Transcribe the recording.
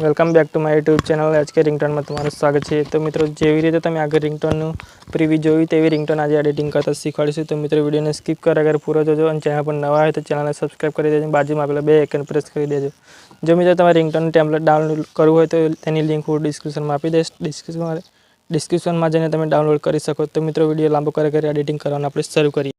Welcome back to my YouTube channel. आज के ringtone में तुम्हारा स्वागत है। तो मित्रों, जेवी रीते तमे आगे रिंगटोन प्रीव्यू जोई तेवी रिंगटोन आज एडिटिंग करता शीखवाड़ीशुं। तो मित्रों, वीडियो ने स्कीप कर अगर पूरा जोजो और चैनल पर नवा है तो चैनल ने सब्सक्राइब कर देजो। बाजू में आपेला बे आइकन प्रेस कर देजो। जो मित्रों तमारे रिंगटोन टेम्पलेट डाउनलॉड करवुं होय तो तेनी लिंक हूँ डिस्क्रिप्शन में आपी दईश। डिस्क्रिप्शन में जईने तमे डाउनलॉड करी शको। तो मित्रों, वीडियो लांबो करे एडिटिंग करवानुं आपणे शरू करीए।